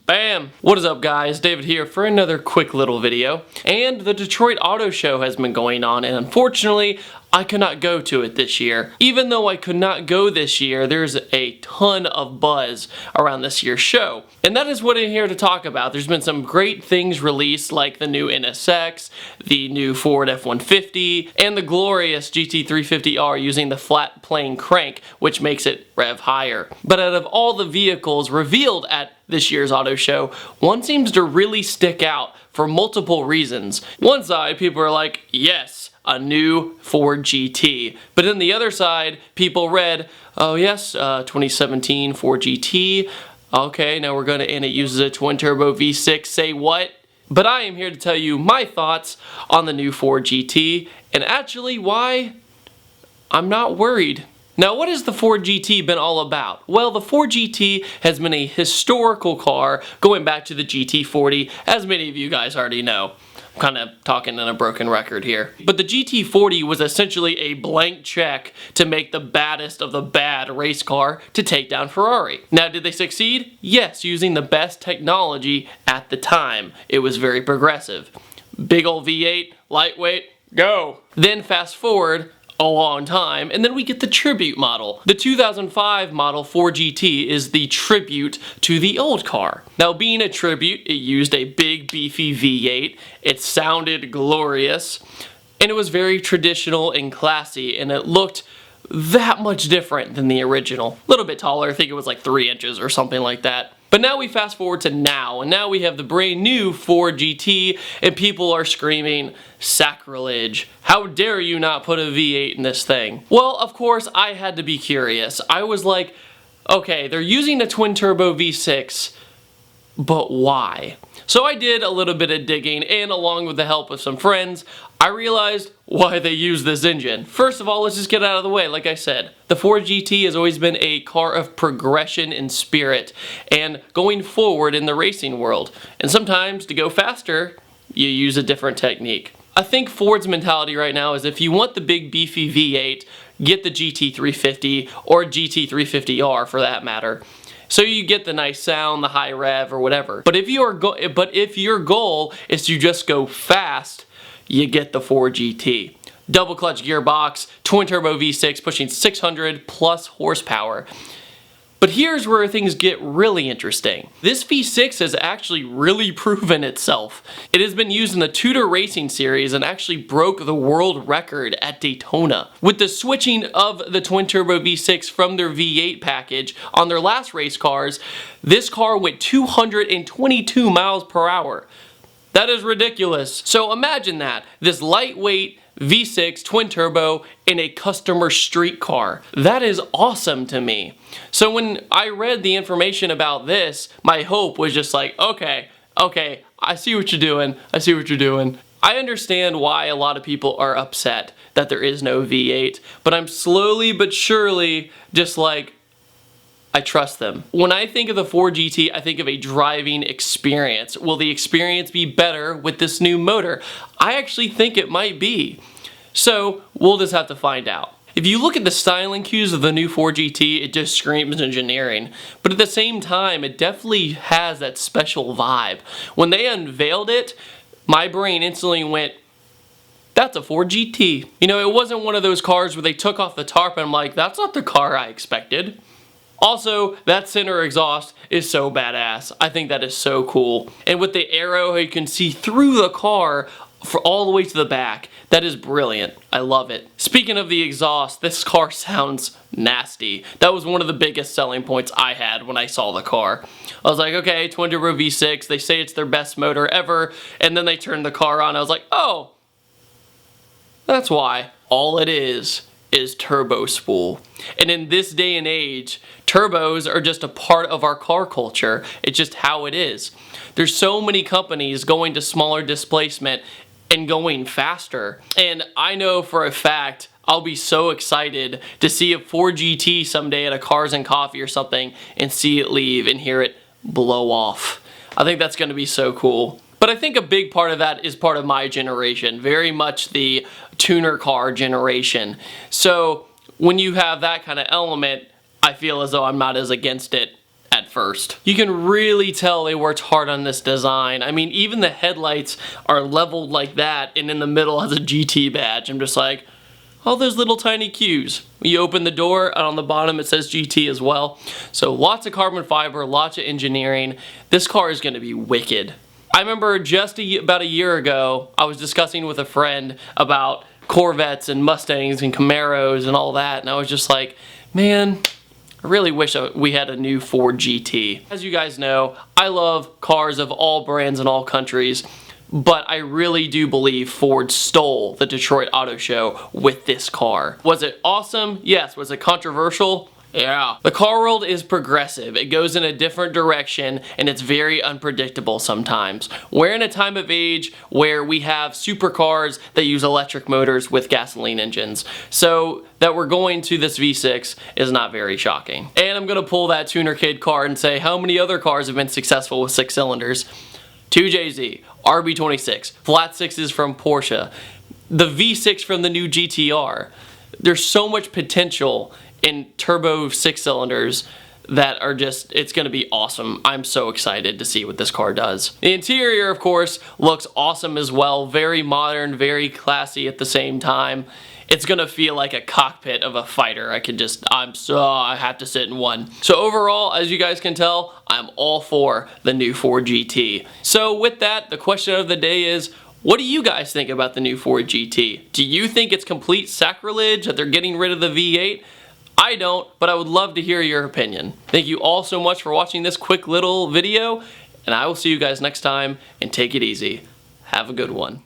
Bam! What is up, guys? David here for another quick little video. And the Detroit Auto Show has been going on, and unfortunately I could not go to it this year. Even though I could not go this year, there's a ton of buzz around this year's show. And that is what I'm here to talk about. There's been some great things released, like the new NSX, the new Ford F-150, and the glorious GT 350R using the flat plane crank, which makes it rev higher. But out of all the vehicles revealed at this year's auto show, one seems to really stick out for multiple reasons. One side, people are like, yes, a new Ford GT. But then the other side, people read, oh yes, 2017 Ford GT. Okay, now we're gonna, and it uses a twin turbo V6, say what? But I am here to tell you my thoughts on the new Ford GT, and actually why I'm not worried. Now, what has the Ford GT been all about? Well, the Ford GT has been a historical car going back to the GT40, as many of you guys already know. I'm kind of talking in a broken record here. But the GT40 was essentially a blank check to make the baddest of the bad race car to take down Ferrari. Now, did they succeed? Yes, using the best technology at the time. It was very progressive. Big old V8, lightweight, go! Then fast forward a long time, and then we get the tribute model. The 2005 model Ford GT is the tribute to the old car. Now, being a tribute, it used a big beefy V8, it sounded glorious, and it was very traditional and classy, and it looked that much different than the original. A little bit taller, I think it was like 3 inches or something like that. But now we fast forward to now, and now we have the brand new Ford GT, and people are screaming, sacrilege. How dare you not put a V8 in this thing? Well, of course, I had to be curious. I was like, okay, they're using a twin turbo V6, but why? So I did a little bit of digging, and along with the help of some friends, I realized why they use this engine. First of all, let's just get out of the way. Like I said, the Ford GT has always been a car of progression and spirit, and going forward in the racing world. And sometimes, to go faster, you use a different technique. I think Ford's mentality right now is if you want the big beefy V8, get the GT 350 or GT 350R for that matter. So you get the nice sound, the high rev, or whatever. But if your goal is to just go fast, you get the Ford GT. Double clutch gearbox, twin turbo V6 pushing 600 plus horsepower. But here's where things get really interesting. This V6 has actually really proven itself. It has been used in the Tudor Racing Series and actually broke the world record at Daytona. With the switching of the twin turbo V6 from their V8 package on their last race cars, this car went 222 miles per hour. That is ridiculous. So imagine that, this lightweight V6 twin turbo in a customer street car. That is awesome to me. So when I read the information about this, my hope was just like, okay, I see what you're doing. I see what you're doing. I understand why a lot of people are upset that there is no V8, but I'm slowly but surely just like, I trust them. When I think of the Ford GT, I think of a driving experience. Will the experience be better with this new motor? I actually think it might be. So we'll just have to find out. If you look at the styling cues of the new Ford GT, it just screams engineering. But at the same time, it definitely has that special vibe. When they unveiled it, my brain instantly went, that's a Ford GT. You know, it wasn't one of those cars where they took off the tarp and I'm like, that's not the car I expected. Also, that center exhaust is so badass. I think that is so cool. And with the arrow, you can see through the car for all the way to the back. That is brilliant. I love it. Speaking of the exhaust, this car sounds nasty. That was one of the biggest selling points I had when I saw the car. I was like, okay, twin turbo V6, they say it's their best motor ever, and then they turned the car on. I was like, oh, that's why. All it is turbo spool. And in this day and age, turbos are just a part of our car culture. It's just how it is. There's so many companies going to smaller displacement and going faster. And I know for a fact I'll be so excited to see a Ford GT someday at a Cars and Coffee or something and see it leave and hear it blow off. I think that's going to be so cool. But I think a big part of that is part of my generation, very much the tuner car generation. So when you have that kind of element, I feel as though I'm not as against it at first. You can really tell they worked hard on this design. I mean, even the headlights are leveled like that, and in the middle has a GT badge. I'm just like, all those little tiny cues. You open the door, and on the bottom it says GT as well. So lots of carbon fiber, lots of engineering. This car is gonna be wicked. I remember just about a year ago, I was discussing with a friend about Corvettes and Mustangs and Camaros and all that, and I was just like, man, I really wish we had a new Ford GT. As you guys know, I love cars of all brands and all countries, but I really do believe Ford stole the Detroit Auto Show with this car. Was it awesome? Yes. Was it controversial? Yeah. The car world is progressive. It goes in a different direction, and it's very unpredictable sometimes. We're in a time of age where we have supercars that use electric motors with gasoline engines. So that we're going to this V6 is not very shocking. And I'm gonna pull that tuner kid card and say, how many other cars have been successful with 6 cylinders? 2JZ, RB26, flat 6s from Porsche, the V6 from the new GTR. There's so much potential in turbo 6 cylinders that are just, it's gonna be awesome. I'm so excited to see what this car does. The interior, of course, looks awesome as well. Very modern, very classy at the same time. It's gonna feel like a cockpit of a fighter. I have to sit in one. So overall, as you guys can tell, I'm all for the new Ford GT. So with that, the question of the day is, what do you guys think about the new Ford GT? Do you think it's complete sacrilege that they're getting rid of the V8? I don't, but I would love to hear your opinion. Thank you all so much for watching this quick little video, and I will see you guys next time, and take it easy. Have a good one.